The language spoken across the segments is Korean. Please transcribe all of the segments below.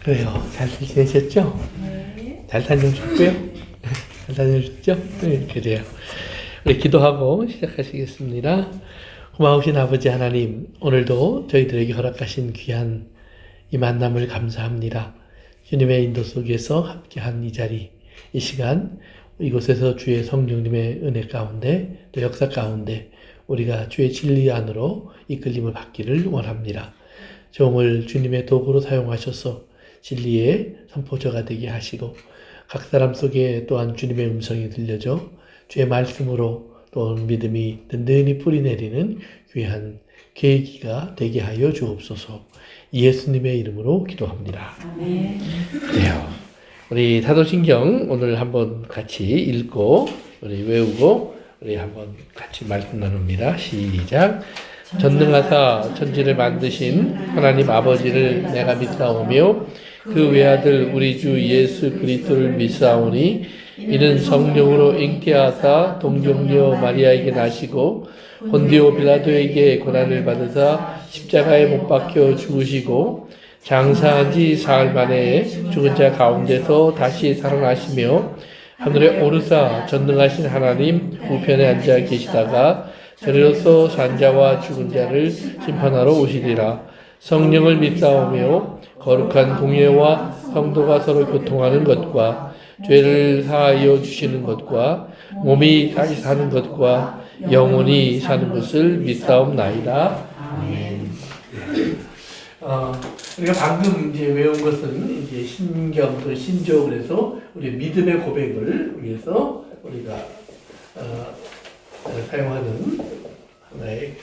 그래요. 잘 지내셨죠? 네. 잘 다녀오셨고요. 잘 다녀오셨죠? 네, 그래요. 우리 기도하고 시작하시겠습니다. 고마우신 아버지 하나님, 오늘도 저희들에게 허락하신 귀한 이 만남을 감사합니다. 주님의 인도 속에서 함께한 이 자리, 이 시간, 이곳에서 주의 성령님의 은혜 가운데, 또 역사 가운데 우리가 주의 진리 안으로 이끌림을 받기를 원합니다. 종을 주님의 도구로 사용하셔서 진리의 선포자가 되게 하시고 각 사람 속에 또한 주님의 음성이 들려져 주의 말씀으로 또 믿음이 든든히 뿌리내리는 귀한 계기가 되게 하여 주옵소서. 예수님의 이름으로 기도합니다. 네. 그래요. 우리 사도신경 오늘 한번 같이 읽고 우리 외우고 우리 한번 같이 말씀 나눕니다. 시작. 전능하사 천지를 만드신 하나님 아버지를 내가 믿사오며 그 외아들 우리 주 예수 그리스도를 믿사오니 이는 성령으로 잉태하사 동정녀 마리아에게 나시고 본디오 빌라도에게 고난을 받으사 십자가에 못 박혀 죽으시고 장사한 지 사흘 만에 죽은 자 가운데서 다시 살아나시며 하늘에 오르사 전능하신 하나님 우편에 앉아 계시다가 저리로서 산자와 죽은 자를 심판하러 오시리라. 성령을 믿사오며 거룩한 공예와 성도가 서로 교통하는 것과 죄를 사하여 주시는 것과 몸이 다시 사는 것과 영원히 사는 것을 믿사옵나이다. 아멘. 우리가 방금 이제 외운 것은 이제 신경 또 신조 그래서 우리 믿음의 고백을 위해서 우리가 사용하는 하나의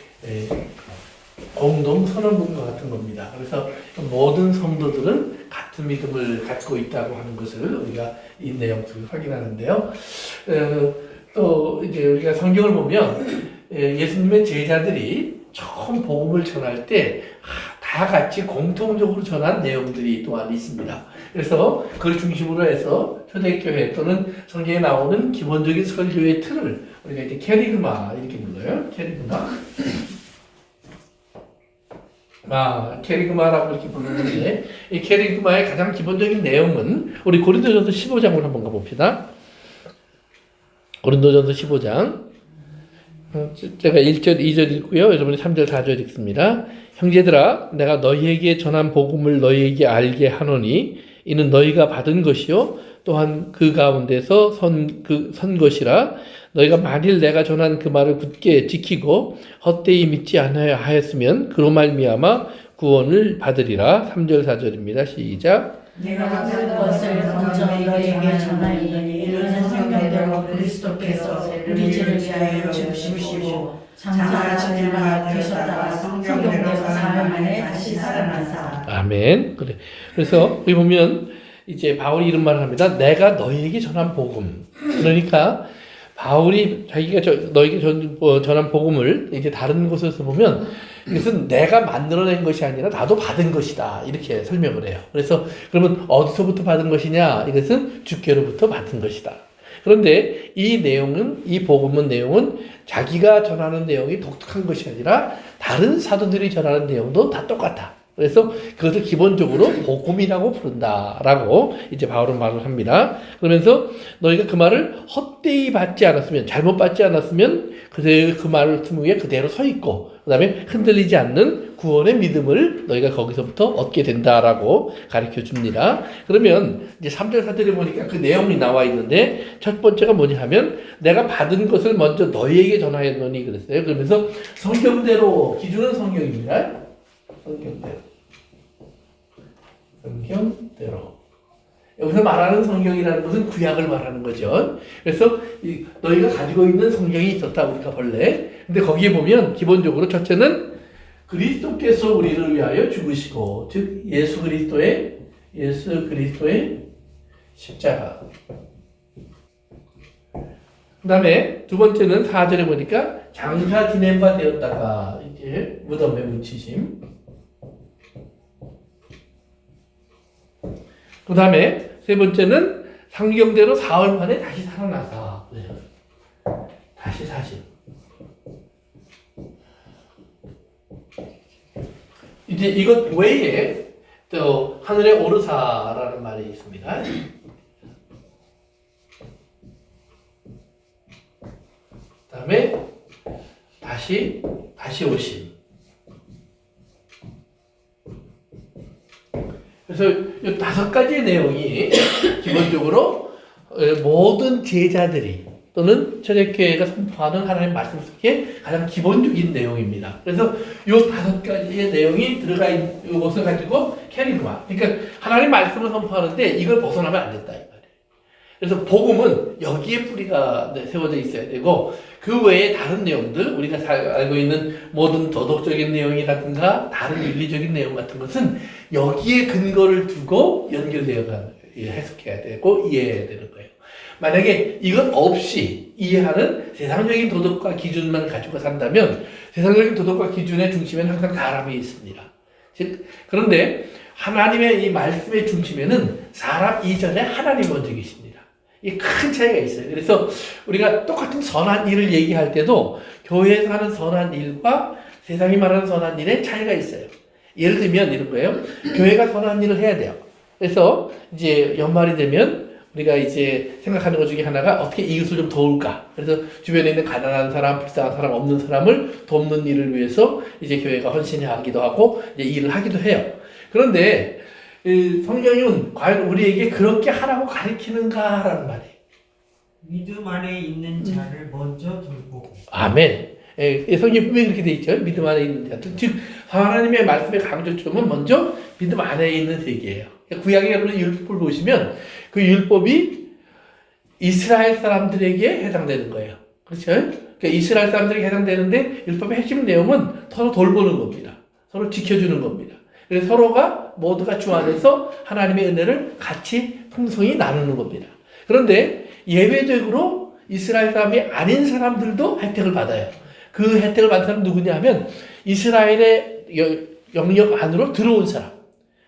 공동 선언문과 같은 겁니다. 그래서 모든 성도들은 같은 믿음을 갖고 있다고 하는 것을 우리가 이 내용 속에서 확인하는데요. 또 이제 우리가 성경을 보면 예수님의 제자들이 처음 복음을 전할 때 다 같이 공통적으로 전한 내용들이 또한 있습니다. 그래서 그걸 중심으로 해서 초대교회 또는 성경에 나오는 기본적인 설교의 틀을 우리가 이제 캐리그마 이렇게 불러요. 캐리그마. 캐리그마라고 이렇게 부르는데 이 캐리그마의 가장 기본적인 내용은 우리 고린도전서 15장으로 한번 가봅시다. 고린도전서 15장 제가 1절, 2절 읽고요. 여러분이 3절, 4절 읽습니다. 형제들아 내가 너희에게 전한 복음을 너희에게 알게 하노니 이는 너희가 받은 것이요 또한 그 가운데서 선 것이라. 너희가 만일 내가 전한 그 말을 굳게 지키고 헛되이 믿지 않아야 하였으면 그로 말미암아 구원을 받으리라. 3절 4절입니다. 시작. 내가 받은 것을 먼저 너희에게 전하니 이는 성경대로 그리스도께서 우리 죄를 위하여 죽으시고 장사하신 바 되셨다가 성경대로 사흘 만에 다시 살아나사. 아멘. 그래. 그래서 여기 보면 이제 바울이 이런 말을 합니다. 내가 너희에게 전한 복음. 그러니까 바울이 자기가 너에게 전한 복음을 이제 다른 곳에서 보면 이것은 내가 만들어낸 것이 아니라 나도 받은 것이다. 이렇게 설명을 해요. 그래서 그러면 어디서부터 받은 것이냐? 이것은 주께로부터 받은 것이다. 그런데 이 내용은, 이 복음은 내용은 자기가 전하는 내용이 독특한 것이 아니라 다른 사도들이 전하는 내용도 다 똑같아. 그래서 그것을 기본적으로 복음이라고 부른다라고 이제 바울은 말을 합니다. 그러면서 너희가 그 말을 헛되이 받지 않았으면, 잘못 받지 않았으면 그 말을 위에 그대로 서 있고, 그 다음에 흔들리지 않는 구원의 믿음을 너희가 거기서부터 얻게 된다라고 가르쳐 줍니다. 그러면 이제 3절 4절에 보니까 그 내용이 나와 있는데 첫 번째가 뭐냐 하면 내가 받은 것을 먼저 너희에게 전하였노니 그랬어요. 그러면서 성경대로, 기준은 성경입니다. 성경대로. 여기서 말하는 성경이라는 것은 구약을 말하는 거죠. 그래서 너희가 가지고 있는 성경이 있었다 우리가 본래. 근데 거기에 보면 기본적으로 첫째는 그리스도께서 우리를 위하여 죽으시고, 즉 예수 그리스도의 십자가. 그 다음에 두 번째는 4절에 보니까 장사 지낸 바 되었다가 이제 무덤에 묻히심. 그 다음에 세 번째는 성경대로 사흘 만에 다시 살아나서 다시 사실. 이제 이것 외에 또 하늘에 오르사라는 말이 있습니다. 그다음에 다시 오심. 그래서 이 5가지의 내용이 기본적으로 모든 제자들이 또는 초대교회가 선포하는 하나님의 말씀 속에 가장 기본적인 내용입니다. 그래서 이 5가지의 내용이 들어가 있는 것을 가지고 캐리그마. 그러니까 하나님의 말씀을 선포하는데 이걸 벗어나면 안 된다. 이 말이에요. 그래서 복음은 여기에 뿌리가 세워져 있어야 되고 그 외에 다른 내용들 우리가 알고 있는 모든 도덕적인 내용이라든가 다른 윤리적인 내용 같은 것은 여기에 근거를 두고 연결되어 해석해야 되고 이해해야 되는 거예요. 만약에 이것 없이 이해하는 세상적인 도덕과 기준만 가지고 산다면 세상적인 도덕과 기준의 중심에는 항상 사람이 있습니다. 그런데 하나님의 이 말씀의 중심에는 사람 이전에 하나님 먼저 계십니다. 이 큰 차이가 있어요. 그래서 우리가 똑같은 선한 일을 얘기할 때도 교회에서 하는 선한 일과 세상이 말하는 선한 일의 차이가 있어요. 예를 들면 이런 거예요. 교회가 선한 일을 해야 돼요. 그래서 이제 연말이 되면 우리가 이제 생각하는 것 중에 하나가 어떻게 이웃을 좀 도울까. 그래서 주변에 있는 가난한 사람, 불쌍한 사람, 없는 사람을 돕는 일을 위해서 이제 교회가 헌신하기도 하고 이제 일을 하기도 해요. 그런데 성경은 과연 우리에게 그렇게 하라고 가르치는가라는 말이에요. 믿음 안에 있는 자를 먼저 돌보고. 아멘. 성경이 분명히 그렇게 돼 있죠. 믿음 안에 있는 자들. 즉 하나님의 말씀의 강조점은 먼저 믿음 안에 있는 세계예요. 구약의 율법을 보시면 그 율법이 이스라엘 사람들에게 해당되는 거예요. 그렇죠? 그러니까 이스라엘 사람들에게 해당되는데 율법의 핵심 내용은 서로 돌보는 겁니다. 서로 지켜주는 겁니다. 그래서 서로가 모두가 주 안에서 하나님의 은혜를 같이 풍성히 나누는 겁니다. 그런데 예외적으로 이스라엘 사람이 아닌 사람들도 혜택을 받아요. 그 혜택을 받은 사람은 누구냐 하면 이스라엘의 영역 안으로 들어온 사람,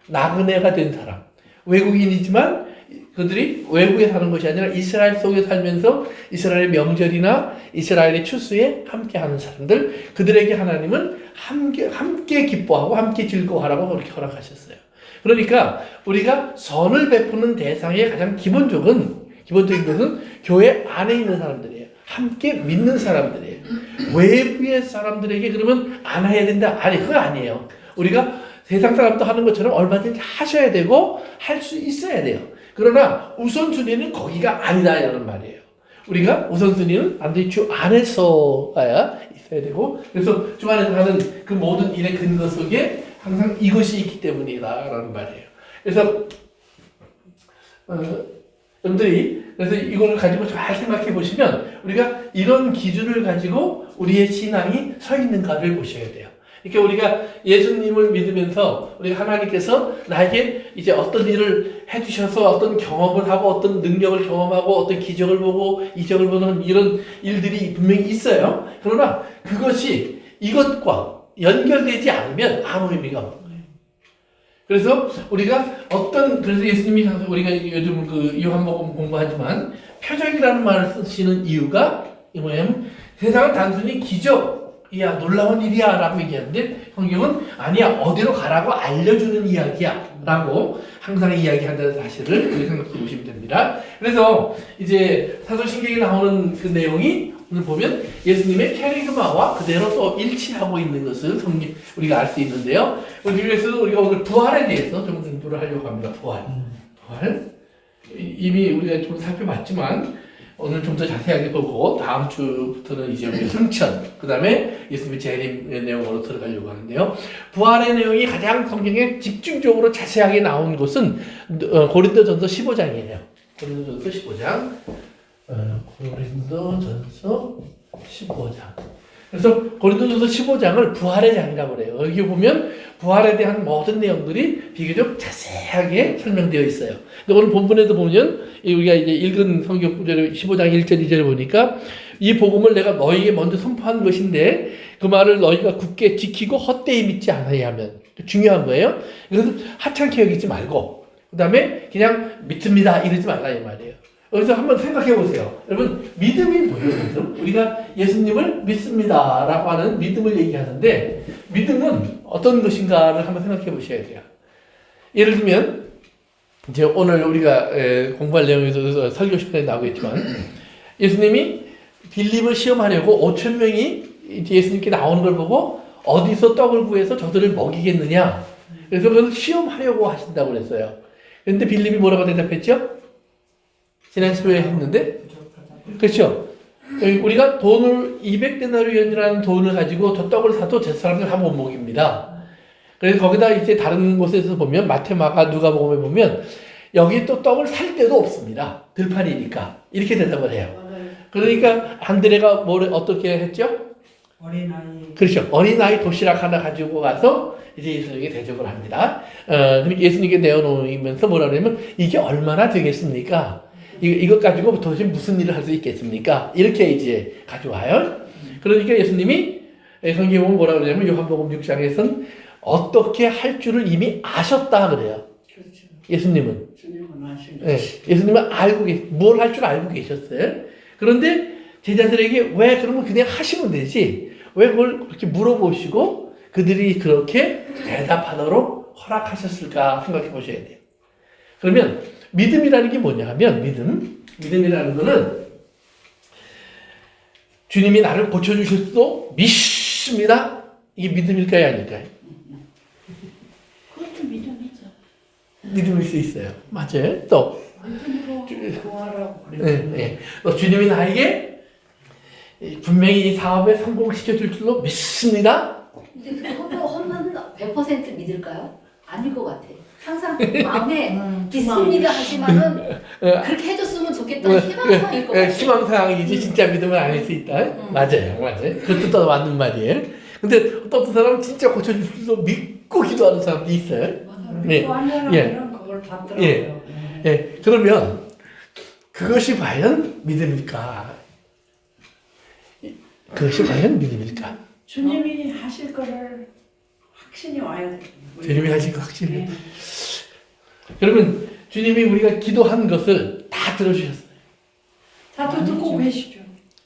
나그네가 된 사람, 외국인이지만 그들이 외국에 사는 것이 아니라 이스라엘 속에 살면서 이스라엘의 명절이나 이스라엘의 추수에 함께하는 사람들, 그들에게 하나님은 함께 기뻐하고 함께 즐거워하라고 그렇게 허락하셨어요. 그러니까 우리가 선을 베푸는 대상의 가장 기본적인 것은 교회 안에 있는 사람들이에요. 함께 믿는 사람들이에요. 외부의 사람들에게 그러면 안 해야 된다? 아니, 그거 아니에요. 우리가 세상 사람도 하는 것처럼 얼마든지 하셔야 되고 할 수 있어야 돼요. 그러나 우선순위는 거기가 아니다 이런 말이에요. 우리가 우선순위는 반드시 주 안에서 가야 있어야 되고, 그래서 주 안에서 하는 그 모든 일의 근거 속에 항상 이것이 있기 때문이다라는 말이에요. 그래서 여러분들이 그래서 이걸 가지고 잘 생각해 보시면 우리가 이런 기준을 가지고 우리의 신앙이 서 있는가를 보셔야 돼요. 그러니까 우리가 예수님을 믿으면서 우리 하나님께서 나에게 이제 어떤 일을 해주셔서 어떤 경험을 하고 어떤 능력을 경험하고 어떤 기적을 보고 이적을 보는 이런 일들이 분명히 있어요. 그러나 그것이 이것과 연결되지 않으면 아무 의미가 없는 거예요. 그래서 우리가 그래서 예수님이 우리가 요즘 그 요한복음 공부하지만 표적이라는 말을 쓰시는 이유가 뭐냐면 세상은 단순히 기적이야, 놀라운 일이야 라고 얘기하는데 성경은 아니야, 어디로 가라고 알려주는 이야기야 라고 항상 이야기한다는 사실을 우리 생각해 보시면 됩니다. 그래서 이제 사도신경에 나오는 그 내용이 오늘 보면 예수님의 캐리그마와 그대로 또 일치하고 있는 것을 우리가 알 수 있는데요. 그래서 우리가 오늘 부활에 대해서 좀 공부를 하려고 합니다. 부활. 이미 우리가 좀 살펴봤지만 오늘 좀 더 자세하게 보고 다음 주부터는 이제 우리 승천, 그 다음에 예수님의 재림의 내용으로 들어가려고 하는데요. 부활의 내용이 가장 성경에 집중적으로 자세하게 나온 곳은 고린도전서 15장이에요. 고린도전서 15장. 고린도전서 15장. 그래서 고린도전서 15장을 부활의 장이라고 그래요. 여기 보면 부활에 대한 모든 내용들이 비교적 자세하게 설명되어 있어요. 근데 오늘 본문에도 보면 우리가 이제 읽은 성경 구절 15장 1절 2절을 보니까 이 복음을 내가 너희에게 먼저 선포한 것인데 그 말을 너희가 굳게 지키고 헛되이 믿지 않아야 하면 중요한 거예요. 그래서 하찮게 여기지 말고 그 다음에 그냥 믿습니다 이러지 말라 이 말이에요. 여기서 한번 생각해 보세요. 여러분, 믿음이 뭐예요? 우리가 예수님을 믿습니다 라고 하는 믿음을 얘기하는데 믿음은 어떤 것인가를 한번 생각해 보셔야 돼요. 예를 들면 이제 오늘 우리가 공부할 내용에서 설교 시간에 나오겠지만 예수님이 빌립을 시험하려고 5천 명이 이제 예수님께 나오는 걸 보고 어디서 떡을 구해서 저들을 먹이겠느냐. 그래서 그걸 시험하려고 하신다고 그랬어요. 그런데 빌립이 뭐라고 대답했죠? 지난 시간에 했는데 그렇죠. 우리가 돈을 200데나리온이라는 돈을 가지고 저 떡을 사도 저 사람들 한 번 먹입니다. 그래서 거기다 이제 다른 곳에서 보면 마태, 마가, 누가복음에 보면 여기 또 떡을 살 데도 없습니다. 들판이니까 이렇게 대답을 해요. 그러니까 안드레가 어떻게 했죠? 어린아이. 그렇죠. 어린아이 도시락 하나 가지고 가서 이제 예수님께 대접을 합니다. 그러니까 예수님께 내어놓으면서 뭐라 그러냐면 이게 얼마나 되겠습니까? 이것 가지고 도대체 무슨 일을 할 수 있겠습니까? 이렇게 이제 가져와요. 그러니까 예수님이 성경에 보면 뭐라 그러냐면 요한복음 6장에서는 어떻게 할 줄을 이미 아셨다 그래요. 그렇죠. 예수님은. 주님은 아시는 예, 예수님은 뭘 할 줄 알고 계셨어요. 그런데 제자들에게 왜 그러면 그냥 하시면 되지? 왜 그걸 그렇게 물어보시고 그들이 그렇게 대답하도록 허락하셨을까 생각해 보셔야 돼요. 그러면 믿음이라는 게 뭐냐 하면 믿음이라는 거는 주님이 나를 고쳐주실 수도 믿습니다. 이게 믿음일까요? 아닐까요? 그것도 믿음이죠. 믿음일 수 있어요. 맞아요. 또 믿음으로 구하라고 네, 그랬죠. 네. 또 주님이 나에게 분명히 이 사업에 성공시켜 줄 줄로 믿습니다. 근데 그 험은 100% 믿을까요? 아닐 것 같아. 항상 마음에 믿습니다 하지만은 그렇게 해줬으면 좋겠다 희망사항일 것 같아. 희망사항이지 진짜 믿음은 아닐 수 있다. 맞아요. 그것도 또 맞는 말이에요. 근데 또 어떤 사람은 진짜 고쳐줄 줄로 믿고 기도하는 사람도 있어요. 네. 완전하면 그걸 받더라고요. 예, 그러면 그것이 과연 믿음일까? 그것이 과연 믿음일까? 주님이 하실 거를 확신이 와야 돼요. 주님이 하신 거 확실히. 네. 그러면 주님이 우리가 기도한 것을 다 들어주셨어요. 다 듣고 계시죠.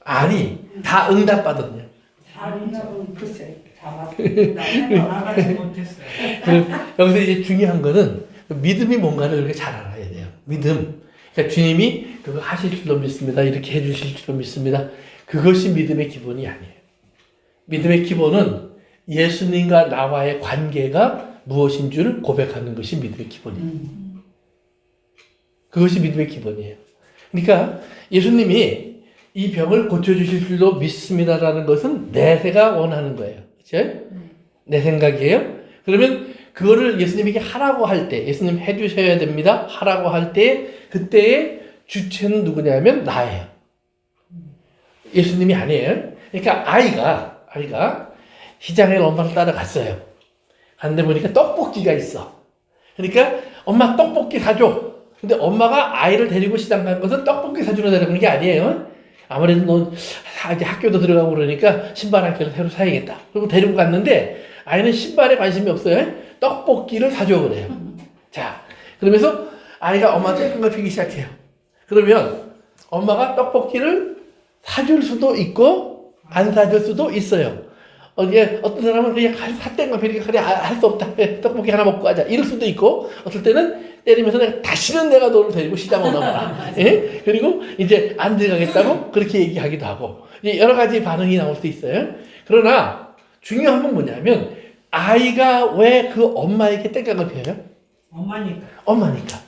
아니, 다 응답받았냐? 다 응답은 글쎄 다 나가지 못했어요. 여기서 이제 중요한 거는 믿음이 뭔가를 그렇게 잘 알아야 돼요. 믿음. 그러니까 주님이 그거 하실 줄로 믿습니다. 이렇게 해주실 줄로 믿습니다. 그것이 믿음의 기본이 아니에요. 믿음의 기본은 예수님과 나와의 관계가 무엇인 줄 고백하는 것이 믿음의 기본이에요. 그것이 믿음의 기본이에요. 그러니까 예수님이 이 병을 고쳐주실 줄로 믿습니다라는 것은 내세가 원하는 거예요. 그렇죠? 내 생각이에요. 그러면 그거를 예수님에게 하라고 할 때, 예수님 해주셔야 됩니다. 하라고 할 때, 그때의 주체는 누구냐면 나예요. 예수님이 아니에요. 그러니까 아이가 시장에 엄마를 따라갔어요. 갔는데 보니까 떡볶이가 있어. 그러니까 엄마 떡볶이 사줘. 근데 엄마가 아이를 데리고 시장 간 것은 떡볶이 사주러 데려간 게 아니에요. 아무래도 너 이제 학교도 들어가고 그러니까 신발 한 켤레 새로 사야겠다. 그리고 데리고 갔는데 아이는 신발에 관심이 없어요. 떡볶이를 사줘 그래요. 자, 그러면서 아이가 엄마한테 끈겁히기 시작해요. 그러면 엄마가 떡볶이를 사줄 수도 있고 안 사줄 수도 있어요. 어떤 사람은 그냥 삿땡갑히니까 그래 할 수 없다. 떡볶이 하나 먹고 가자. 이럴 수도 있고 어떨 때는 때리면서 다시는 내가 너를 데리고 시장 오너라. 예? 그리고 이제 안 들어가겠다고 그렇게 얘기하기도 하고 이제 여러 가지 반응이 나올 수 있어요. 그러나 중요한 건 뭐냐면 아이가 왜 그 엄마에게 땡깡을 피워요? 엄마니까.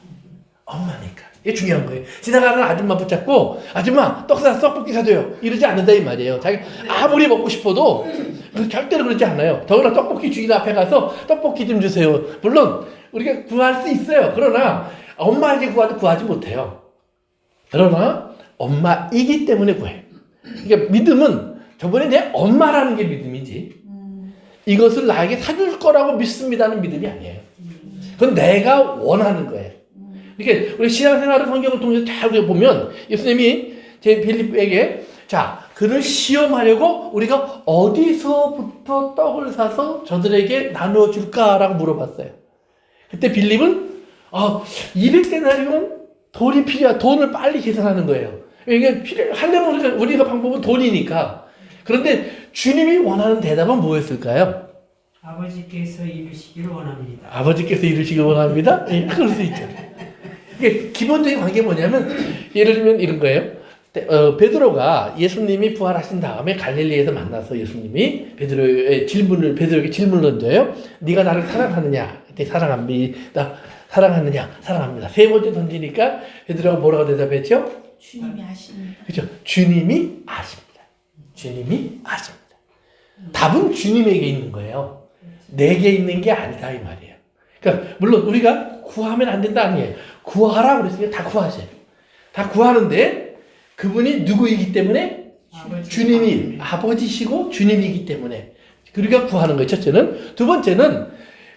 이게 중요한 거예요. 지나가는 아줌마 붙잡고 아줌마 떡볶이 사줘요. 이러지 않는다 이 말이에요. 자기 아무리 먹고 싶어도 절대로 그러지 않아요. 더구나 떡볶이 주인 앞에 가서 떡볶이 좀 주세요. 물론 우리가 구할 수 있어요. 그러나 엄마에게 구하도 구하지 못해요. 그러나 엄마이기 때문에 구해요. 그러니까 믿음은 저번에 내 엄마라는 게 믿음이지 이것을 나에게 사줄 거라고 믿습니다는 믿음이 아니에요. 그건 내가 원하는 거예요. 그러니까 우리 신앙생활을 성경을 통해서 잘 보면 예수님이 제 빌립에게 자 그를 시험하려고 우리가 어디서부터 떡을 사서 저들에게 나누어 줄까라고 물어봤어요. 그때 빌립은 200데나리온 돈이 필요한 돈을 빨리 계산하는 거예요. 이게 하려면 우리가 방법은 돈이니까. 그런데 주님이 원하는 대답은 뭐였을까요? 아버지께서 이루시기를 원합니다. 아버지께서 이루시길 원합니다. 예, 그럴 수 있죠. 이게 기본적인 관계가 뭐냐면 예를 들면 이런 거예요. 베드로가 예수님이 부활하신 다음에 갈릴리에서 만나서 예수님이 베드로에게 질문을 던져요. 네가 나를 사랑하느냐? 그때 사랑합니다. 사랑하느냐? 사랑합니다. 세 번째 던지니까 베드로가 뭐라고 대답했죠? 주님이 아십니다. 그렇죠. 주님이 아십니다. 주님이 아십니다. 답은 주님에게 있는 거예요. 내게 있는 게 아니다 이 말이에요. 그러니까 물론 우리가 구하면 안 된다 아니에요. 구하라 그랬으니까 다 구하세요. 다 구하는데 그분이 누구이기 때문에 주님이 아버지시고 주님이기 때문에 우리가 구하는 거예요. 첫째는. 두 번째는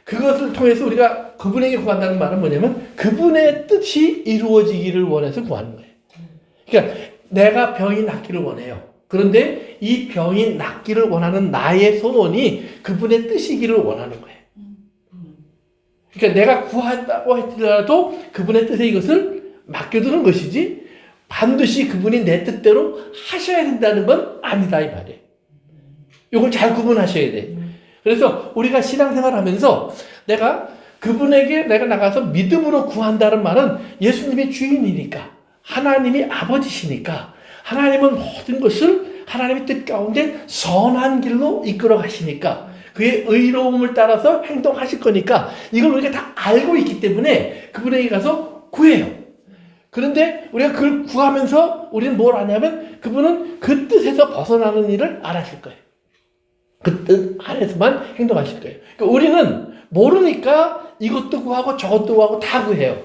그것을 통해서 우리가 그분에게 구한다는 말은 뭐냐면 그분의 뜻이 이루어지기를 원해서 구하는 거예요. 그러니까 내가 병이 낫기를 원해요. 그런데 이 병이 낫기를 원하는 나의 소원이 그분의 뜻이기를 원하는 거예요. 그러니까 내가 구한다고 했더라도 그분의 뜻에 이것을 맡겨두는 것이지 반드시 그분이 내 뜻대로 하셔야 된다는 건 아니다 이 말이에요. 이걸 잘 구분하셔야 돼. 그래서 우리가 신앙생활 하면서 내가 그분에게 내가 나가서 믿음으로 구한다는 말은 예수님이 주인이니까 하나님이 아버지시니까 하나님은 모든 것을 하나님의 뜻 가운데 선한 길로 이끌어 가시니까 그의 의로움을 따라서 행동하실 거니까 이걸 우리가 다 알고 있기 때문에 그분에게 가서 구해요. 그런데 우리가 그걸 구하면서 우리는 뭘 하냐면 그분은 그 뜻에서 벗어나는 일을 안 하실 거예요. 그 뜻 안에서만 행동하실 거예요. 그러니까 우리는 모르니까 이것도 구하고 저것도 구하고 다 구해요.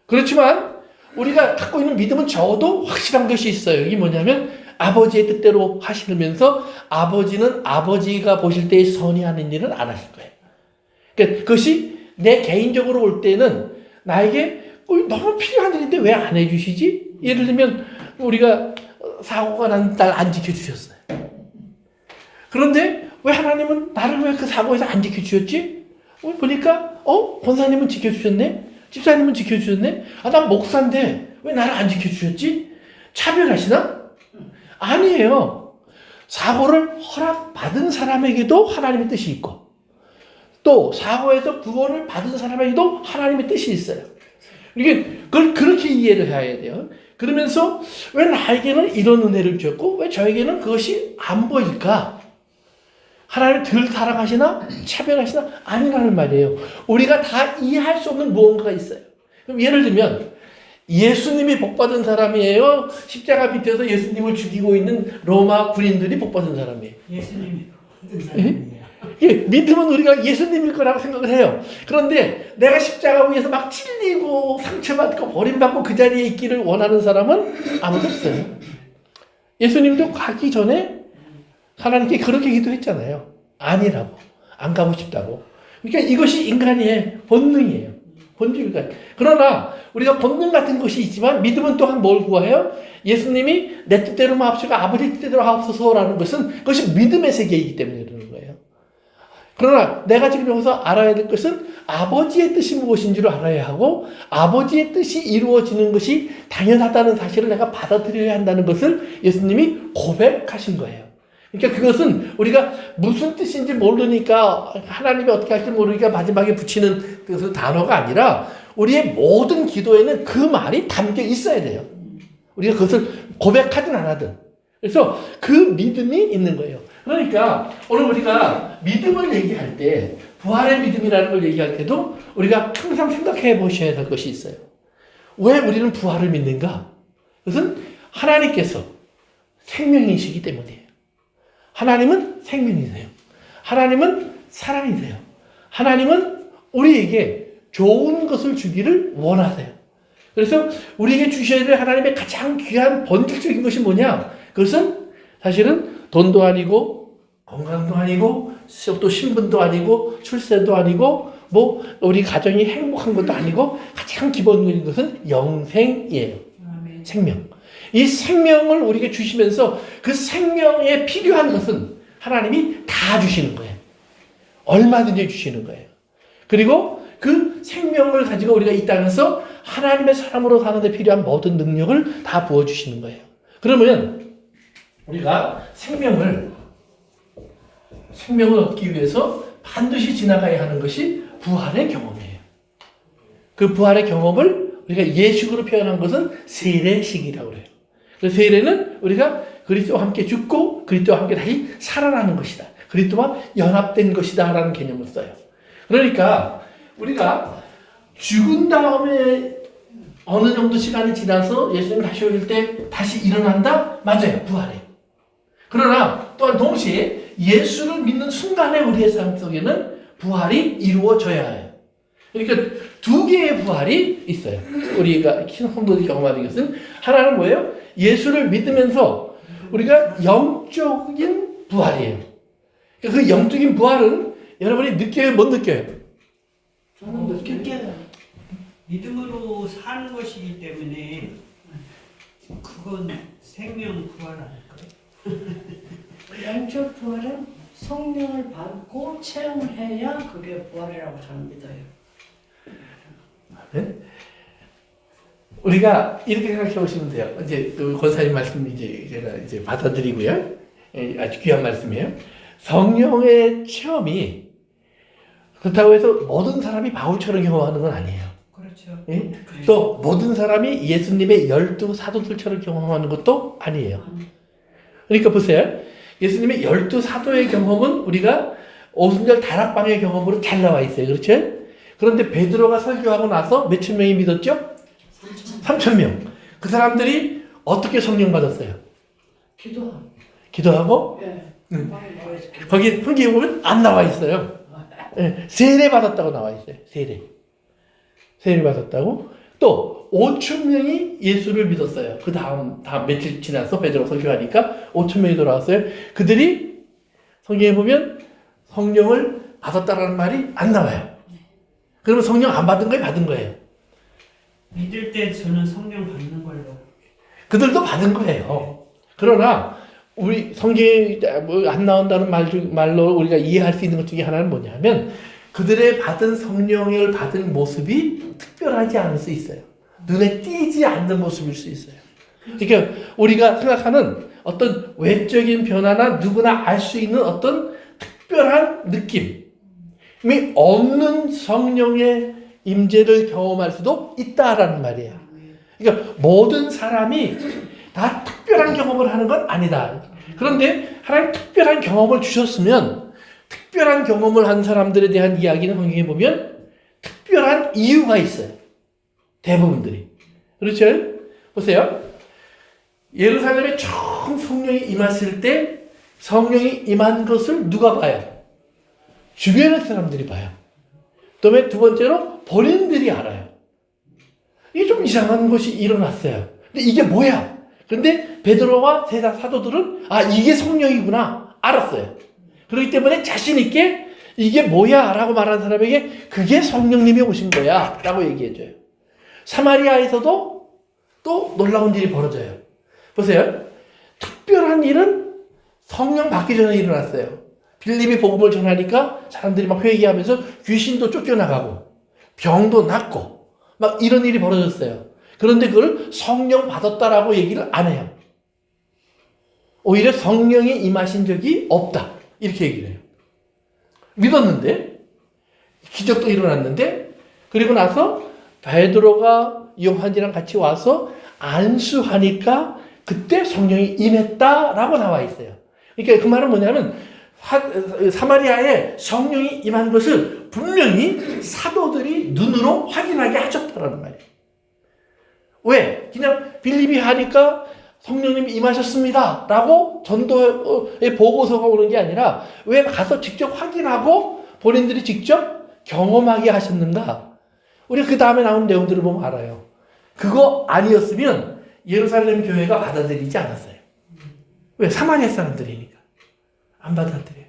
그렇지만 우리가 갖고 있는 믿음은 적어도 확실한 것이 있어요. 이게 뭐냐면 아버지의 뜻대로 하시면서 아버지는 아버지가 보실 때의 선이 하는 일은 안 하실 거예요. 그러니까 그것이 내 개인적으로 올 때는 나에게 너무 필요한 일인데 왜 안 해주시지? 예를 들면 우리가 사고가 난 딸 안 지켜주셨어요. 그런데 왜 하나님은 나를 왜 그 사고에서 안 지켜주셨지? 보니까 권사님은 지켜주셨네? 집사님은 지켜주셨네? 난 목사인데 왜 나를 안 지켜주셨지? 차별하시나? 아니에요. 사고를 허락받은 사람에게도 하나님의 뜻이 있고 또 사고에서 구원을 받은 사람에게도 하나님의 뜻이 있어요. 이게 그걸 그렇게 이해를 해야 돼요. 그러면서 왜 나에게는 이런 은혜를 주셨고 왜 저에게는 그것이 안 보일까? 하나님을 덜 사랑하시나? 차별하시나? 아니라는 말이에요. 우리가 다 이해할 수 없는 무언가가 있어요. 그럼 예를 들면 예수님이 복받은 사람이에요? 십자가 밑에서 예수님을 죽이고 있는 로마 군인들이 복받은 사람이에요? 예수님이 받은 사람이에요. 믿음은 우리가 예수님일 거라고 생각을 해요. 그런데 내가 십자가 위에서 막 찔리고 상처받고 버림받고 그 자리에 있기를 원하는 사람은 아무도 없어요. 예수님도 가기 전에 하나님께 그렇게 기도했잖아요. 아니라고. 안 가고 싶다고. 그러니까 이것이 인간의 본능이에요. 본능이니까. 그러나 우리가 본능 같은 것이 있지만 믿음은 또한 뭘 구해요? 예수님이 내 뜻대로 마옵시고 아버지 뜻대로 하옵소서라는 것은 그것이 믿음의 세계이기 때문에 그러는 거예요. 그러나 내가 지금 여기서 알아야 될 것은 아버지의 뜻이 무엇인지를 알아야 하고 아버지의 뜻이 이루어지는 것이 당연하다는 사실을 내가 받아들여야 한다는 것을 예수님이 고백하신 거예요. 그러니까 그것은 우리가 무슨 뜻인지 모르니까 하나님이 어떻게 할지 모르니까 마지막에 붙이는 그 단어가 아니라 우리의 모든 기도에는 그 말이 담겨 있어야 돼요. 우리가 그것을 고백하든 안 하든. 그래서 그 믿음이 있는 거예요. 그러니까 오늘 우리가 믿음을 얘기할 때 부활의 믿음이라는 걸 얘기할 때도 우리가 항상 생각해 보셔야 될 것이 있어요. 왜 우리는 부활을 믿는가? 그것은 하나님께서 생명이시기 때문이에요. 하나님은 생명이세요. 하나님은 사랑이세요. 하나님은 우리에게 좋은 것을 주기를 원하세요. 그래서 우리에게 주셔야 될 하나님의 가장 귀한 본질적인 것이 뭐냐? 그것은 사실은 돈도 아니고 건강도 아니고 또 신분도 아니고 출세도 아니고 뭐 우리 가정이 행복한 것도 아니고 가장 기본적인 것은 영생이에요. 생명. 이 생명을 우리에게 주시면서 그 생명에 필요한 것은 하나님이 다 주시는 거예요. 얼마든지 주시는 거예요. 그리고 그 생명을 가지고 우리가 이 땅에서 하나님의 사람으로 사는 데 필요한 모든 능력을 다 부어주시는 거예요. 그러면 우리가 생명을 얻기 위해서 반드시 지나가야 하는 것이 부활의 경험이에요. 그 부활의 경험을 우리가 예식으로 표현한 것은 세례식이라고 그래요. 그 세례는 우리가 그리스도와 함께 죽고 그리스도와 함께 다시 살아나는 것이다. 그리스도와 연합된 것이다 라는 개념을 써요. 그러니까 우리가 죽은 다음에 어느 정도 시간이 지나서 예수님 다시 오실 때 다시 일어난다? 맞아요. 부활이에요. 그러나 또한 동시에 예수를 믿는 순간에 우리의 삶 속에는 부활이 이루어져야 해요. 그러니까 두 개의 부활이 있어요. 우리가 성도들이 경험하는 것은 하나는 뭐예요? 예수를 믿으면서 우리가 영적인 부활이에요. 그 영적인 부활은 여러분이 느껴요? 못 느껴요? 저는 느껴요. 믿음으로 사는 것이기 때문에 그건 생명 부활 아닐까요? 영적 부활은 성령을 받고 체험을 해야 그게 부활이라고 저는 믿어요. 네? 우리가 이렇게 생각해 보시면 돼요. 이제 그 권사님 말씀 이제 제가 이제 받아들이고요. 아주 귀한 말씀이에요. 성령의 체험이 그렇다고 해서 모든 사람이 바울처럼 경험하는 건 아니에요. 그렇죠. 예? 또 모든 사람이 예수님의 12 사도들처럼 경험하는 것도 아니에요. 그러니까 보세요. 예수님의 12 사도의 경험은 우리가 오순절 다락방의 경험으로 잘 나와 있어요. 그렇죠? 그런데 베드로가 설교하고 나서 몇천 명이 믿었죠? 3,000명. 그 사람들이 어떻게 성령 받았어요? 기도하고? 예. 거기 흥기에 보면 안 나와 있어요. 예, 세례 받았다고 나와 있어요. 세례 받았다고. 또 5,000명이 예수를 믿었어요. 그 다음 며칠 지나서 베드로가 설교하니까 5,000명이 돌아왔어요. 그들이 성경에 보면 성령을 받았다라는 말이 안 나와요. 그러면 성령 안 받은 거예요? 받은 거예요? 믿을 때 저는 성령 받는 걸로. 그들도 받은 거예요. 그러나 우리 성경에 안 나온다는 말로 우리가 이해할 수 있는 것 중에 하나는 뭐냐면 그들의 받은 성령을 받은 모습이 특별하지 않을 수 있어요. 눈에 띄지 않는 모습일 수 있어요. 그러니까 우리가 생각하는 어떤 외적인 변화나 누구나 알 수 있는 어떤 특별한 느낌이 없는 성령의 임재를 경험할 수도 있다라는 말이에요. 그러니까 모든 사람이 다 특별한 경험을 하는 건 아니다. 그런데 하나님 특별한 경험을 주셨으면 특별한 경험을 한 사람들에 대한 이야기는 성경에 보면 특별한 이유가 있어요. 대부분들이. 그렇죠? 보세요. 예루살렘에 처음 성령이 임했을 때 성령이 임한 것을 누가 봐요? 주변의 사람들이 봐요. 그다음에 두 번째로 본인들이 알아요. 이게 좀 이상한 것이 일어났어요. 근데 이게 뭐야? 근데 베드로와 세사 사도들은 이게 성령이구나 알았어요. 그렇기 때문에 자신 있게 이게 뭐야? 라고 말하는 사람에게 그게 성령님이 오신 거야 라고 얘기해줘요. 사마리아에서도 또 놀라운 일이 벌어져요. 보세요. 특별한 일은 성령 받기 전에 일어났어요. 빌립이 복음을 전하니까 사람들이 막 회개하면서 귀신도 쫓겨나가고 병도 낫고 막 이런 일이 벌어졌어요. 그런데 그걸 성령 받았다라고 얘기를 안 해요. 오히려 성령이 임하신 적이 없다. 이렇게 얘기를 해요. 믿었는데 기적도 일어났는데 그리고 나서 베드로가 요한이랑 같이 와서 안수하니까 그때 성령이 임했다라고 나와 있어요. 그러니까 그 말은 뭐냐면 사마리아에 성령이 임한 것을 분명히 사도들이 눈으로 확인하게 하셨다라는 말이에요. 왜? 그냥 빌립이 하니까 성령님이 임하셨습니다 라고 전도의 보고서가 오는 게 아니라 왜 가서 직접 확인하고 본인들이 직접 경험하게 하셨는가? 우리가 그 다음에 나온 내용들을 보면 알아요. 그거 아니었으면 예루살렘 교회가 받아들이지 않았어요. 왜? 사마리아 사람들이니까. 안 받아들여요.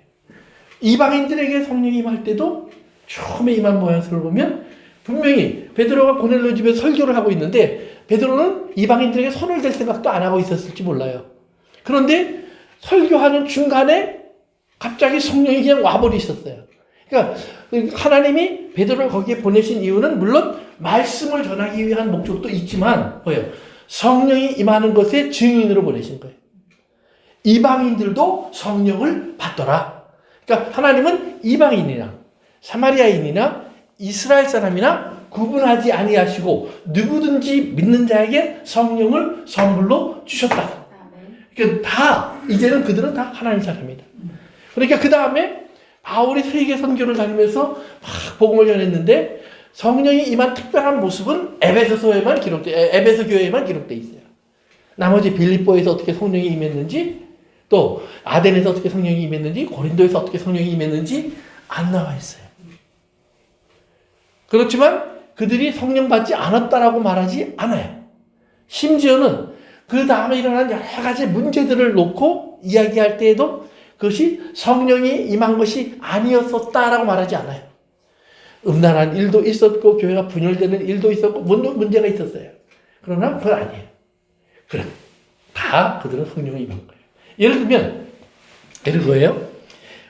이방인들에게 성령이 임할 때도 처음에 임한 모양새를 보면 분명히 베드로가 고넬료 집에서 설교를 하고 있는데 베드로는 이방인들에게 손을 댈 생각도 안 하고 있었을지 몰라요. 그런데 설교하는 중간에 갑자기 성령이 그냥 와버리셨어요. 그러니까 하나님이 베드로를 거기에 보내신 이유는 물론 말씀을 전하기 위한 목적도 있지만 뭐예요? 성령이 임하는 것의 증인으로 보내신 거예요. 이방인들도 성령을 받더라. 그러니까 하나님은 이방인이나 사마리아인이나 이스라엘 사람이나 구분하지 아니하시고 누구든지 믿는 자에게 성령을 선물로 주셨다. 그러니까 다 이제는 그들은 다 하나님 사람이다. 그러니까 그 다음에 바울이 세계 선교를 다니면서 막 복음을 전했는데 성령이 임한 특별한 모습은 에베소 교회에만 기록돼 있어요. 나머지 빌립보에서 어떻게 성령이 임했는지, 또 아덴에서 어떻게 성령이 임했는지, 고린도에서 어떻게 성령이 임했는지 안 나와 있어요. 그렇지만 그들이 성령 받지 않았다라고 말하지 않아요. 심지어는 그 다음에 일어난 여러 가지 문제들을 놓고 이야기할 때에도 그것이 성령이 임한 것이 아니었었다라고 말하지 않아요. 음란한 일도 있었고 교회가 분열되는 일도 있었고 문제가 있었어요. 그러나 그건 아니에요. 그래, 다 그들은 성령이 임한 거예요. 예를 들면 이런 거예요.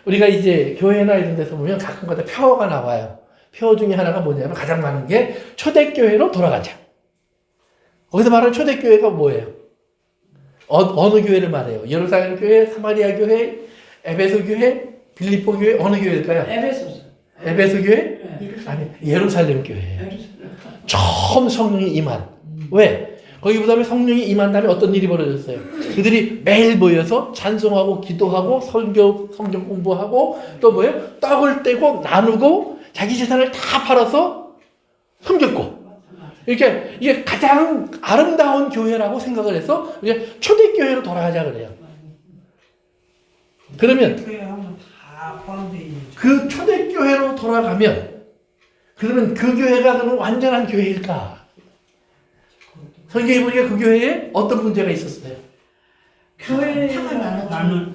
우리가 이제 교회나 이런 데서 보면 가끔가다 표어가 나와요. 표어 중에 하나가 뭐냐면 가장 많은 게 초대교회로 돌아가자. 거기서 말하는 초대교회가 뭐예요? 어느 교회를 말해요? 예루살렘 교회, 사마리아 교회, 에베소 교회, 빌립보 교회, 어느 교회일까요? 에베소 교회? 네. 아니, 예루살렘 교회예요. 처음 성령이 임한. 왜? 거기 그다음에 성령이 임한 다음에 어떤 일이 벌어졌어요? 그들이 매일 모여서 찬송하고 기도하고 성경 공부하고 또 뭐예요? 떡을 떼고 나누고 자기 재산을 다 팔아서 섬겼고. 이렇게 이게 가장 아름다운 교회라고 생각을 해서 이제 초대교회로 돌아가자 그래요. 그러면 교회 하면 다 포함되어 있는. 그 초대교회로 돌아가면 그러면 그 교회가 그러면 완전한 교회일까? 성경에 보니까 그 교회에 어떤 문제가 있었어요? 교회가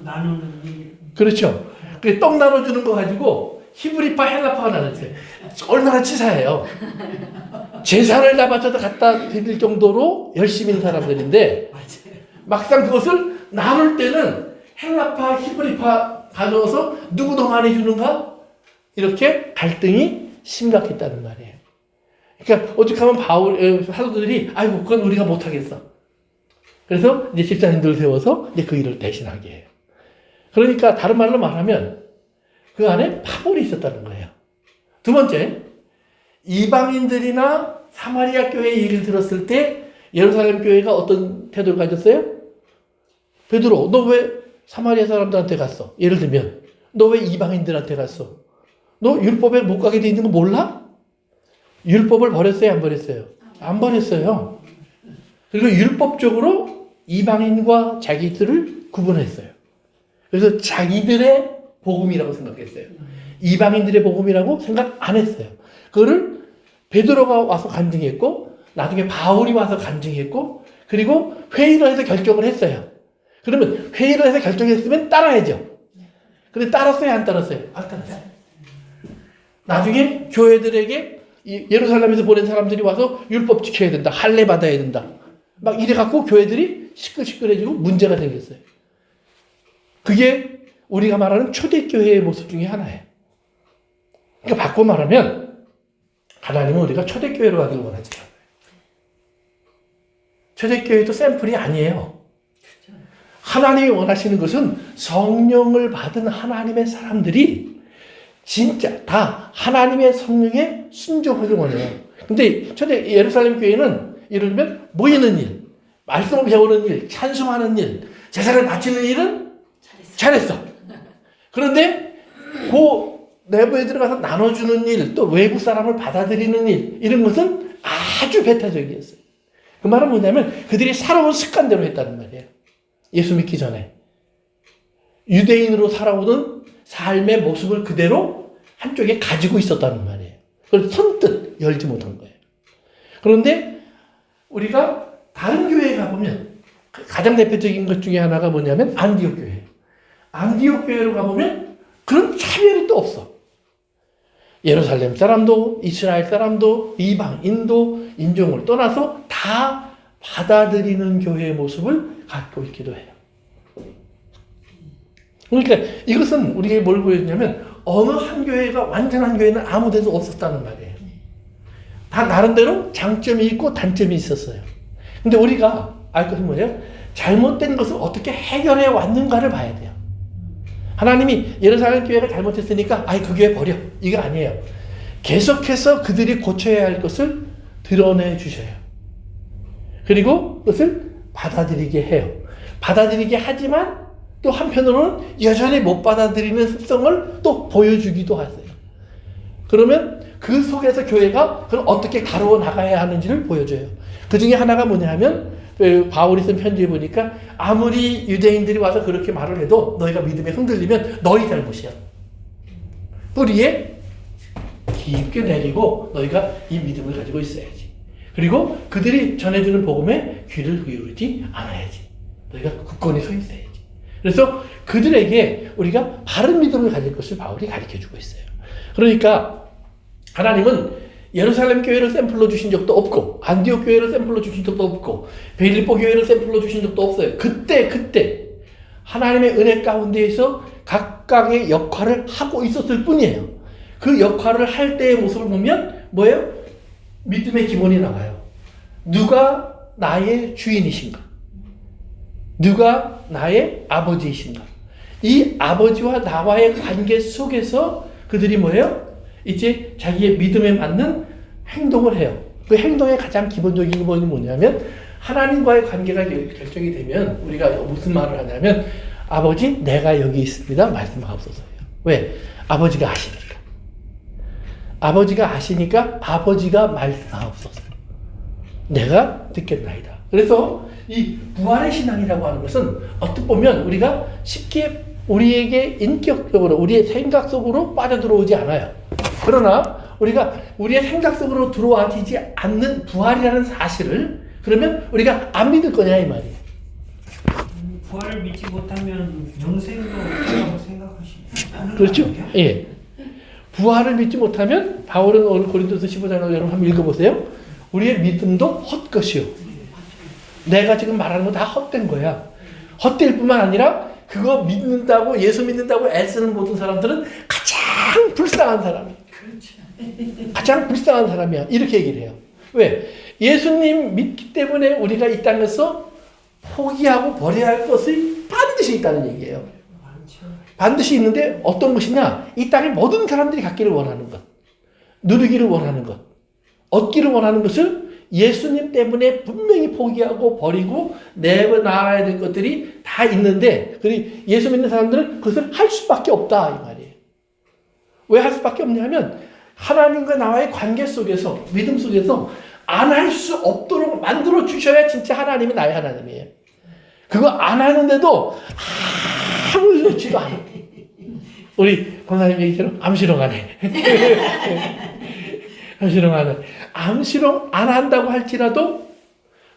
나누는 일. 그렇죠. 그 떡 나눠주는 거 가지고 히브리파 헬라파가 나눴어요. 얼마나 치사해요. 재산을 다 바쳐서 갖다 드릴 정도로 열심히 있는 사람들인데 막상 그것을 나눌 때는 헬라파, 히브리파 가져와서 누구 더 많이 주는가? 이렇게 갈등이 심각했다는 말이에요. 그러니까 어떻게 하면 사도들이 아이고 그건 우리가 못하겠어. 그래서 이제 집사님들 세워서 이제 그 일을 대신하게 해요. 그러니까 다른 말로 말하면 그 안에 파벌이 있었다는 거예요. 두 번째, 이방인들이나 사마리아 교회 얘기를 들었을 때 예루살렘 교회가 어떤 태도를 가졌어요? 베드로, 너 왜 사마리아 사람들한테 갔어? 예를 들면 너 왜 이방인들한테 갔어? 너 율법에 못 가게 돼 있는 거 몰라? 율법을 버렸어요? 안 버렸어요? 안 버렸어요. 그리고 율법적으로 이방인과 자기들을 구분했어요. 그래서 자기들의 복음이라고 생각했어요. 이방인들의 복음이라고 생각 안 했어요. 그거를 베드로가 와서 간증했고 나중에 바울이 와서 간증했고 그리고 회의를 해서 결정을 했어요. 그러면 회의를 해서 결정했으면 따라야죠. 근데 따랐어요? 안 따랐어요? 안 따랐어요. 나중에 교회들에게 예루살렘에서 보낸 사람들이 와서 율법 지켜야 된다. 할례 받아야 된다. 막 이래갖고 교회들이 시끌시끌해지고 문제가 생겼어요. 그게 우리가 말하는 초대교회의 모습 중에 하나예요. 그러니까 바꿔 말하면 하나님은 우리가 초대교회로 가길 원하지 않아요. 초대교회도 샘플이 아니에요. 하나님이 원하시는 것은 성령을 받은 하나님의 사람들이 진짜 다 하나님의 성령에 순종하길 원해요. 근데 초대 예루살렘 교회는 예를 들면 모이는 일, 말씀을 배우는 일, 찬송하는 일, 제사를 바치는 일은 잘했어. 그런데 그 내부에 들어가서 나눠주는 일, 또 외부 사람을 받아들이는 일, 이런 것은 아주 배타적이었어요. 그 말은 뭐냐면 그들이 살아온 습관대로 했다는 말이에요. 예수 믿기 전에. 유대인으로 살아오던 삶의 모습을 그대로 한쪽에 가지고 있었다는 말이에요. 그걸 선뜻 열지 못한 거예요. 그런데 우리가 다른 교회에 가보면 가장 대표적인 것 중에 하나가 뭐냐면 안디옥 교회. 안디옥 교회로 가보면 그런 차별이 또 없어. 예루살렘 사람도 이스라엘 사람도 이방인도 인종을 떠나서 다 받아들이는 교회의 모습을 갖고 있기도 해요. 그러니까 이것은 우리에게 뭘 보여주냐면 어느 한 교회가 완전한 교회는 아무 데도 없었다는 말이에요. 다 나름대로 장점이 있고 단점이 있었어요. 근데 우리가 알 것은 뭐예요? 잘못된 것을 어떻게 해결해 왔는가를 봐야 돼요. 하나님이 예루살렘 교회가 잘못했으니까 아이 그 교회 버려. 이거 아니에요. 계속해서 그들이 고쳐야 할 것을 드러내 주셔요. 그리고 그것을 받아들이게 해요. 받아들이게 하지만 또 한편으로는 여전히 못 받아들이는 습성을 또 보여주기도 하세요. 그러면 그 속에서 교회가 그걸 어떻게 다루어 나가야 하는지를 보여줘요. 그 중에 하나가 뭐냐 하면 바울이 쓴 편지에 보니까 아무리 유대인들이 와서 그렇게 말을 해도 너희가 믿음에 흔들리면 너희 잘못이야. 뿌리에 깊게 내리고 너희가 이 믿음을 가지고 있어야지. 그리고 그들이 전해주는 복음에 귀를 기울이지 않아야지. 너희가 굳건히 서 있어야지. 그래서 그들에게 우리가 바른 믿음을 가질 것을 바울이 가르쳐주고 있어요. 그러니까 하나님은 예루살렘 교회를 샘플로 주신 적도 없고 안디옥 교회를 샘플로 주신 적도 없고 빌립보 교회를 샘플로 주신 적도 없어요. 그때 하나님의 은혜 가운데에서 각각의 역할을 하고 있었을 뿐이에요. 그 역할을 할 때의 모습을 보면 뭐예요? 믿음의 기본이 나와요. 누가 나의 주인이신가? 누가 나의 아버지이신가? 이 아버지와 나와의 관계 속에서 그들이 뭐예요? 이제 자기의 믿음에 맞는 행동을 해요. 그 행동의 가장 기본적인 기본이 뭐냐면 하나님과의 관계가 결정이 되면 우리가 무슨 말을 하냐면 아버지 내가 여기 있습니다 말씀하옵소서예요. 왜? 아버지가 아시니까. 아버지가 아시니까 아버지가 말씀하옵소서. 내가 듣겠나이다. 그래서 이 부활의 신앙이라고 하는 것은 어떻게 보면 우리가 쉽게 우리에게 인격적으로 우리의 생각 속으로 빠져들어오지 않아요. 그러나 우리가 우리의 생각 속으로 들어와지지 않는 부활이라는 사실을 그러면 우리가 안 믿을 거냐 이 말이에요. 부활을 믿지 못하면 영생도 없다고 생각하시는 그렇죠? 예. 부활을 믿지 못하면 바울은 오늘 고린도서 15장을 여러분 한번 읽어보세요. 우리의 믿음도 헛것이요. 내가 지금 말하는 거 다 헛된 거야. 헛될 뿐만 아니라 그거 믿는다고 예수 믿는다고 애쓰는 모든 사람들은 가장 불쌍한 사람이야. 가장 불쌍한 사람이야. 이렇게 얘기를 해요. 왜? 예수님 믿기 때문에 우리가 이 땅에서 포기하고 버려야 할 것이 반드시 있다는 얘기예요. 반드시 있는데 어떤 것이냐? 이 땅의 모든 사람들이 갖기를 원하는 것, 누리기를 원하는 것, 얻기를 원하는 것을 예수님 때문에 분명히 포기하고 버리고 내놔야 될 것들이 다 있는데 그리고 예수 믿는 사람들은 그것을 할 수밖에 없다 이 말이에요. 왜 할 수밖에 없냐면 하나님과 나와의 관계 속에서 믿음 속에서 안 할 수 없도록 만들어 주셔야 진짜 하나님이 나의 하나님이에요. 그거 안 하는데도 아무 좋지도 않아. 우리 권사님 얘기처럼 암시롱하네. 암시롱하네. 암시롱 안 한다고 할지라도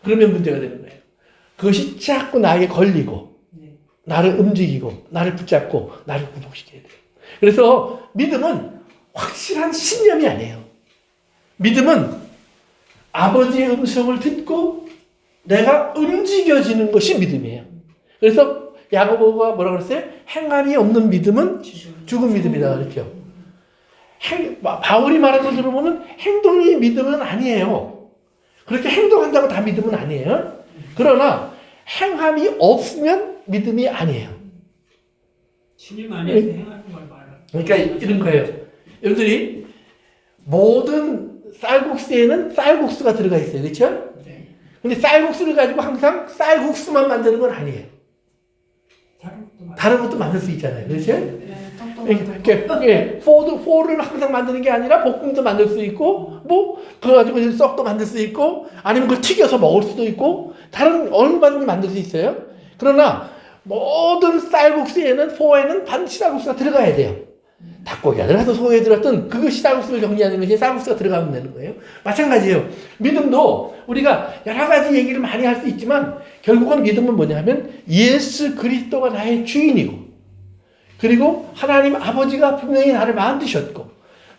그러면 문제가 되는 거예요. 그것이 자꾸 나에게 걸리고 나를 움직이고 나를 붙잡고 나를 굴복시켜야 돼요. 그래서 믿음은 확실한 신념이 아니에요. 믿음은 아버지의 음성을 듣고 내가 움직여지는 것이 믿음이에요. 그래서 야고보가 뭐라고 그랬어요? 행함이 없는 믿음은 죽은 믿음이다 그랬죠. 바울이 말하는 걸 들어보면 행동이 믿음은 아니에요. 그렇게 행동한다고 다 믿음은 아니에요. 그러나 행함이 없으면 믿음이 아니에요. 주님 안에서 행하는 걸 말하는. 그러니까 이런 거예요. 여러분들이 모든 쌀국수에는 쌀국수가 들어가 있어요. 그렇죠? 근데 쌀국수를 가지고 항상 쌀국수만 만드는 건 아니에요. 다른 것도 만들 수 있잖아요. 그렇죠? 포를 항상 만드는 게 아니라 볶음도 만들 수 있고, 뭐, 그거 가지고 썩도 만들 수 있고, 아니면 그걸 튀겨서 먹을 수도 있고, 다른 얼마든지 만들 수 있어요. 그러나, 모든 쌀국수에는, 포에는 반드시 쌀국수가 들어가야 돼요. 닭고기가 들어가서 소고기가 들어갔든, 그것이 쌀국수를 정리하는 것이 쌀국수가 들어가면 되는 거예요. 마찬가지예요. 믿음도 우리가 여러 가지 얘기를 많이 할 수 있지만, 결국은 믿음은 뭐냐면, 예수 그리스도가 나의 주인이고, 그리고 하나님 아버지가 분명히 나를 만드셨고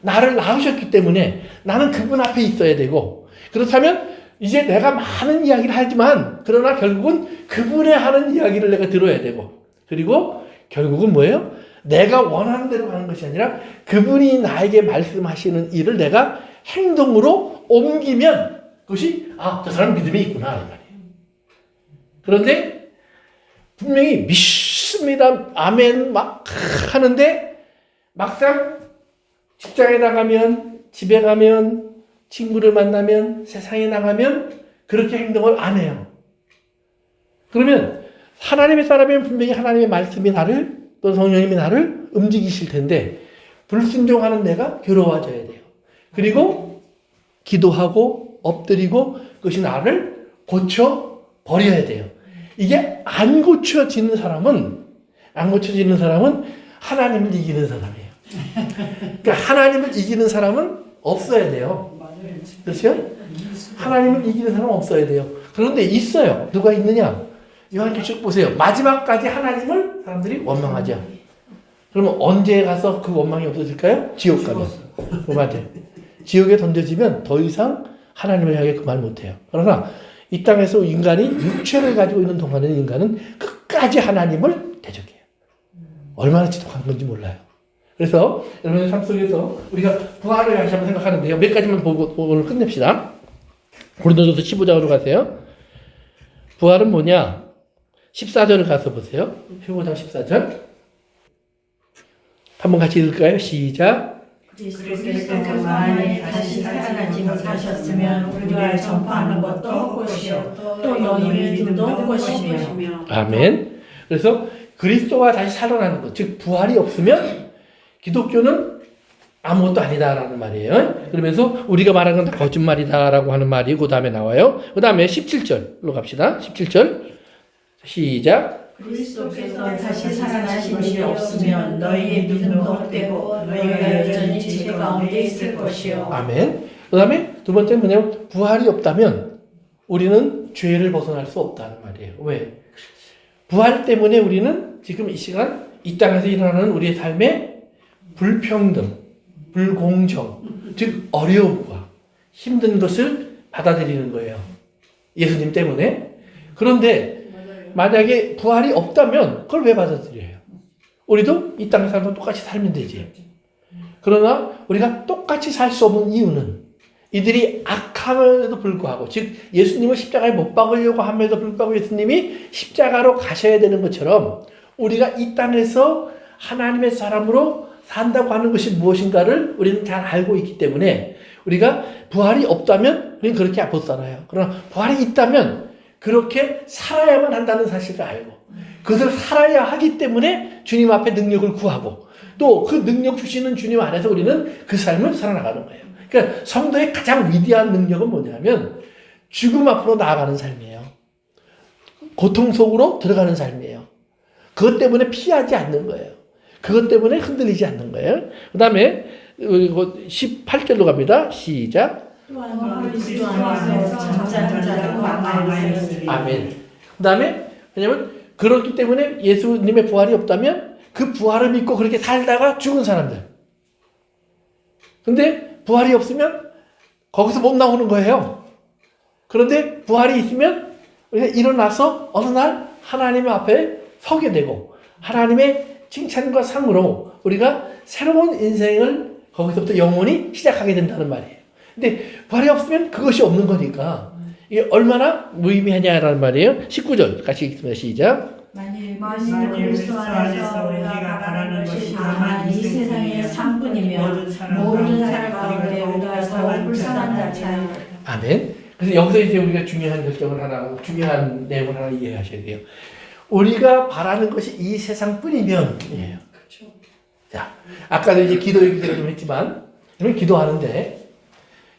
나를 낳으셨기 때문에 나는 그분 앞에 있어야 되고 그렇다면 이제 내가 많은 이야기를 하지만 그러나 결국은 그분의 하는 이야기를 내가 들어야 되고 그리고 결국은 뭐예요? 내가 원하는 대로 가는 것이 아니라 그분이 나에게 말씀하시는 일을 내가 행동으로 옮기면 그것이 저 사람 믿음이 있구나 이 말이에요. 그런데 분명히 믿습니다. 아멘 막 하는데 막상 직장에 나가면, 집에 가면, 친구를 만나면, 세상에 나가면 그렇게 행동을 안 해요. 그러면 하나님의 사람이면 분명히 하나님의 말씀이 나를, 또 성령님이 나를 움직이실 텐데 불순종하는 내가 괴로워져야 돼요. 그리고 기도하고 엎드리고 그것이 나를 고쳐 버려야 돼요. 이게 안 고쳐지는 사람은 하나님을 이기는 사람이에요. 그러니까 하나님을 이기는 사람은 없어야 돼요. 그렇죠? 하나님을 이기는 사람은 없어야 돼요. 그런데 있어요. 누가 있느냐? 요한계시록 보세요. 마지막까지 하나님을 사람들이 원망하죠. 그러면 언제 가서 그 원망이 없어질까요? 지옥 가면. 맞아요. 지옥에 던져지면 더 이상 하나님을 향해 그 말 못해요. 그러나 이 땅에서 인간이 육체를 가지고 있는 동안에는 인간은 끝까지 하나님을 대적해요. 얼마나 지독한 건지 몰라요. 그래서 여러분의 삶 속에서 우리가 부활을 다시 한번 생각하는데요. 몇 가지만 보고 오늘 끝냅시다. 고린도전서 15장으로 가세요. 부활은 뭐냐? 14절을 가서 보세요. 15장 14절. 한번 같이 읽을까요? 시작. 그리스도께서 만일 다시 살아나지 못하셨으면 우리가 전파하는 것도 헛것이요 또 너희 믿음도 헛것이며. 아멘. 그래서 그리스도가 다시 살아나는 것, 즉 부활이 없으면 기독교는 아무것도 아니다라는 말이에요. 그러면서 우리가 말하는 건 다 거짓말이다라고 하는 말이 그 다음에 나와요. 그 다음에 17절로 갑시다. 17절 시작. 그리스도께서 다시 살아나신 일이 없으면 너희의 믿음도 헛되고 너희가 여전히 죄 가운데 있을 것이요. 아멘. 그 다음에 두 번째는 뭐냐면 부활이 없다면 우리는 죄를 벗어날 수 없다는 말이에요. 왜? 부활 때문에 우리는 지금 이 시간 이 땅에서 일어나는 우리의 삶의 불평등, 불공정, 즉 어려움과 힘든 것을 받아들이는 거예요. 예수님 때문에. 그런데 만약에 부활이 없다면 그걸 왜 받아들여요? 우리도 이 땅에 살면 똑같이 살면 되지. 그러나 우리가 똑같이 살 수 없는 이유는 이들이 악함에도 불구하고, 즉 예수님을 십자가에 못 박으려고 함에도 불구하고 예수님이 십자가로 가셔야 되는 것처럼 우리가 이 땅에서 하나님의 사람으로 산다고 하는 것이 무엇인가를 우리는 잘 알고 있기 때문에 우리가 부활이 없다면 우리는 그렇게 못 살아요. 그러나 부활이 있다면 그렇게 살아야만 한다는 사실을 알고 그것을 살아야 하기 때문에 주님 앞에 능력을 구하고 또 그 능력 주시는 주님 안에서 우리는 그 삶을 살아나가는 거예요. 그러니까 성도의 가장 위대한 능력은 뭐냐면 죽음 앞으로 나아가는 삶이에요. 고통 속으로 들어가는 삶이에요. 그것 때문에 피하지 않는 거예요. 그것 때문에 흔들리지 않는 거예요. 그 다음에 18절로 갑니다. 시작. 또한 그리스도 안에서 잠자는 자도 많이 있으리라. 아멘. 그 다음에 왜냐면 그렇기 때문에 예수님의 부활이 없다면 그 부활을 믿고 그렇게 살다가 죽은 사람들. 근데 부활이 없으면 거기서 못 나오는 거예요. 그런데 부활이 있으면 우리가 일어나서 어느 날 하나님 앞에 서게 되고 하나님의 칭찬과 상으로 우리가 새로운 인생을 거기서부터 영원히 시작하게 된다는 말이에요. 근데 부활이 없으면 그것이 없는 거니까 이게 얼마나 무의미하냐라는 말이에요. 19절 같이 읽습니다. 시작. 만일 그리스도 안에서 우리가 바라는 것이 다만 이 세상의 상뿐이면 모든 사람 가운데 우리가 더 불쌍한 자요. 아멘. 그래서 여기서 이제 우리가 중요한 결정을 하나, 중요한 내용을 하나 이해하셔야 돼요. 우리가 바라는 것이 이 세상뿐이면, 이에요. 그렇죠. 자, 아까도 이제 기도 얘기를 좀 했지만, 여러분 기도하는데,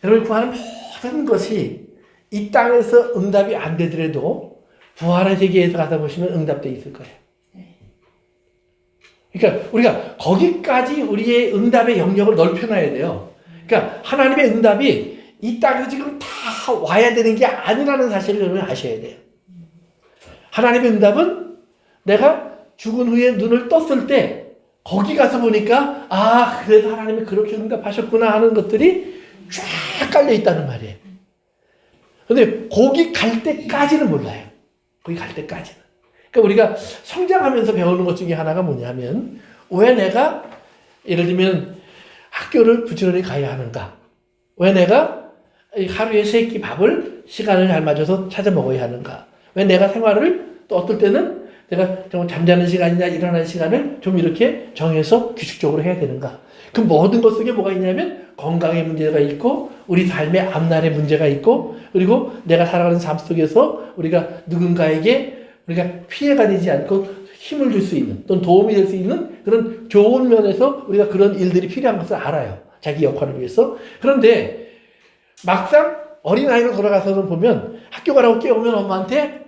여러분 구하는 모든 것이 이 땅에서 응답이 안 되더라도 부활의 세계에서 가다 보시면 응답돼 있을 거예요. 그러니까 우리가 거기까지 우리의 응답의 영역을 넓혀놔야 돼요. 그러니까 하나님의 응답이 이 땅에서 지금 다 와야 되는 게 아니라는 사실을 여러분 아셔야 돼요. 하나님의 응답은 내가 죽은 후에 눈을 떴을 때 거기 가서 보니까 아 그래서 하나님이 그렇게 응답하셨구나 하는 것들이 쫙 깔려 있다는 말이에요. 근데 거기 갈 때까지는 몰라요. 거기 갈 때까지는. 그러니까 우리가 성장하면서 배우는 것 중에 하나가 뭐냐면 왜 내가 예를 들면 학교를 부지런히 가야 하는가? 왜 내가 하루에 3끼 밥을 시간을 잘 맞춰서 찾아 먹어야 하는가? 왜 내가 생활을 또 어떨 때는 내가 좀 잠자는 시간이나 일어나는 시간을 좀 이렇게 정해서 규칙적으로 해야 되는가? 그 모든 것 속에 뭐가 있냐면 건강의 문제가 있고 우리 삶의 앞날의 문제가 있고 그리고 내가 살아가는 삶 속에서 우리가 누군가에게 우리가 피해가 되지 않고 힘을 줄 수 있는 또는 도움이 될 수 있는 그런 좋은 면에서 우리가 그런 일들이 필요한 것을 알아요. 자기 역할을 위해서. 그런데 막상 어린아이로 돌아가서 보면 학교 가라고 깨우면 엄마한테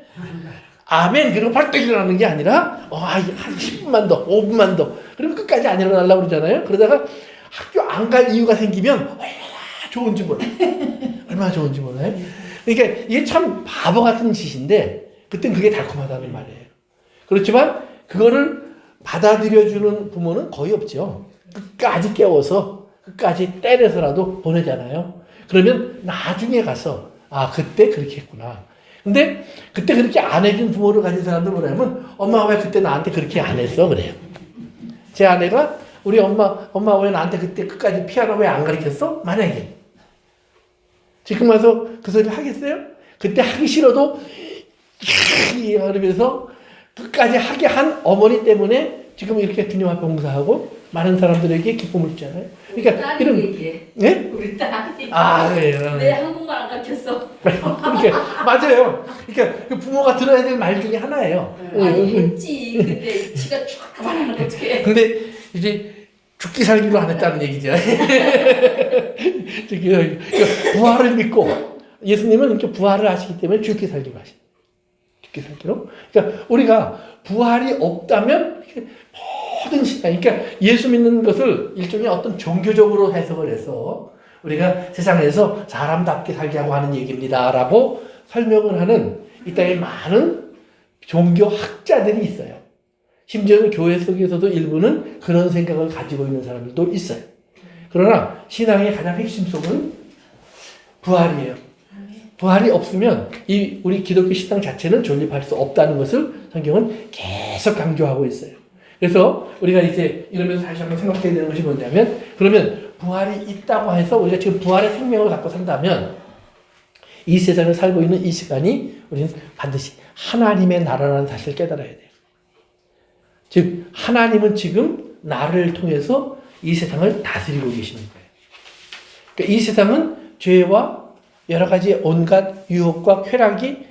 아멘 그리고 벌떡 일어나는 게 아니라 한 10분만 더 5분만 더 그러면 끝까지 안 일어나려고 그러잖아요. 그러다가 학교 안 갈 이유가 생기면 얼마나 좋은지 몰라요. 얼마나 좋은지 몰라요. 그러니까 이게 참 바보 같은 짓인데 그땐 그게 달콤하다는 말이에요. 그렇지만 그거를 받아들여주는 부모는 거의 없죠. 끝까지 깨워서 끝까지 때려서라도 보내잖아요. 그러면 나중에 가서 그때 그렇게 했구나. 근데 그때 그렇게 안 해준 부모를 가진 사람들 뭐냐면 엄마가 왜 그때 나한테 그렇게 안 했어? 그래요. 제 아내가 우리 엄마 왜 나한테 그때 끝까지 피아노 왜 안 가르쳤어? 만약에 지금 와서 그 소리 하겠어요? 그때 하기 싫어도 그러면서 끝까지 하게 한 어머니 때문에 지금 이렇게 주님 앞에 봉사하고 많은 사람들에게 기쁨을 주잖아요. 그러니까 이런 얘기해. 네? 우리 딸이 그래요. 내 한국말 안 가르쳤어. 그러니까 맞아요. 그러니까 그 부모가 들어야 될 말 중에 하나예요. 아니 했지. 근데 지가 쭉 말하는 거 어떻게 해. 근데 이제 죽기 살기로 안 했다는 얘기죠. 그러니까 부활을 믿고 예수님은 이렇게 부활을 하시기 때문에 죽기 살기로 하시. 죽기 살기로. 그러니까 우리가 부활이 없다면 모든 시간, 그러니까 예수 믿는 것을 일종의 어떤 종교적으로 해석을 해서 우리가 세상에서 사람답게 살게 하고 하는 얘기입니다라고 설명을 하는 이 땅에 많은 종교학자들이 있어요. 심지어는 교회 속에서도 일부는 그런 생각을 가지고 있는 사람들도 있어요. 그러나 신앙의 가장 핵심 속은 부활이에요. 부활이 없으면 이 우리 기독교 신앙 자체는 존립할 수 없다는 것을 성경은 계속 강조하고 있어요. 그래서 우리가 이제 이러면서 다시 한번 생각해야 되는 것이 뭐냐면 그러면 부활이 있다고 해서 우리가 지금 부활의 생명을 갖고 산다면 이 세상을 살고 있는 이 시간이 우리는 반드시 하나님의 나라라는 사실을 깨달아야 돼요. 즉 하나님은 지금 나를 통해서 이 세상을 다스리고 계시는 거예요. 그러니까 이 세상은 죄와 여러 가지 온갖 유혹과 쾌락이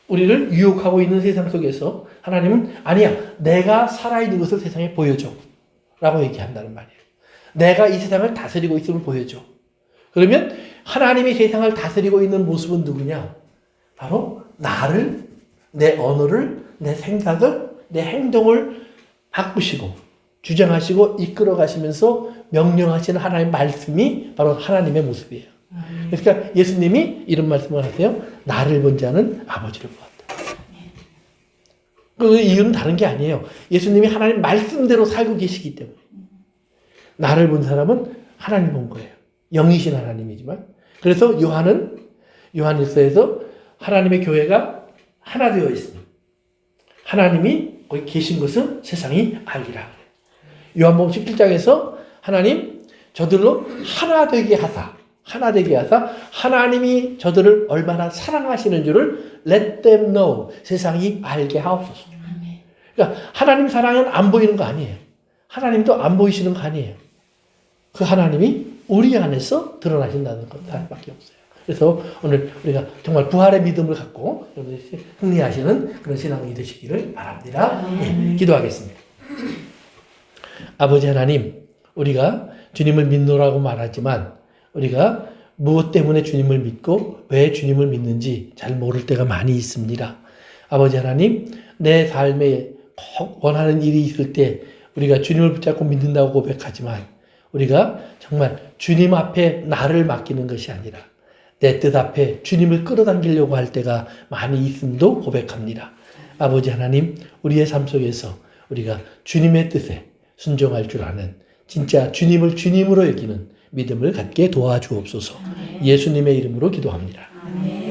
우리를 유혹하고 있는 세상 속에서 하나님은 아니야 내가 살아있는 것을 세상에 보여줘 라고 얘기한다는 말이에요. 내가 이 세상을 다스리고 있음을 보여줘. 그러면 하나님이 세상을 다스리고 있는 모습은 누구냐? 바로 나를, 내 언어를, 내 생각을, 내 행동을 바꾸시고 주장하시고 이끌어 가시면서 명령하시는 하나님의 말씀이 바로 하나님의 모습이에요. 그러니까 예수님이 이런 말씀을 하세요. 나를 본 자는 아버지를 보았다. 그 이유는 다른 게 아니에요. 예수님이 하나님 말씀대로 살고 계시기 때문에. 나를 본 사람은 하나님 본 거예요. 영이신 하나님이지만. 그래서 요한일서에서 하나님의 교회가 하나 되어 있습니다. 하나님이 거기 계신 것은 세상이 알리라. 요한복음 17장에서 하나님 저들로 하나 되게 하사 하나님이 저들을 얼마나 사랑하시는 줄을 let them know 세상이 알게 하옵소서. 그러니까 하나님 사랑은 안 보이는 거 아니에요. 하나님도 안 보이시는 거 아니에요. 그 하나님이 우리 안에서 드러나신다는 것밖에 없어요. 그래서 오늘 우리가 정말 부활의 믿음을 갖고 여러분들이 승리하시는 그런 신앙이 되시기를 바랍니다. 네, 기도하겠습니다. 아버지 하나님, 우리가 주님을 믿노라고 말하지만 우리가 무엇 때문에 주님을 믿고 왜 주님을 믿는지 잘 모를 때가 많이 있습니다. 아버지 하나님, 내 삶에 꼭 원하는 일이 있을 때 우리가 주님을 붙잡고 믿는다고 고백하지만 우리가 정말 주님 앞에 나를 맡기는 것이 아니라 내 뜻 앞에 주님을 끌어당기려고 할 때가 많이 있음도 고백합니다. 아버지 하나님, 우리의 삶 속에서 우리가 주님의 뜻에 순종할 줄 아는 진짜 주님을 주님으로 여기는 믿음을 갖게 도와주옵소서. 예수님의 이름으로 기도합니다. 아멘.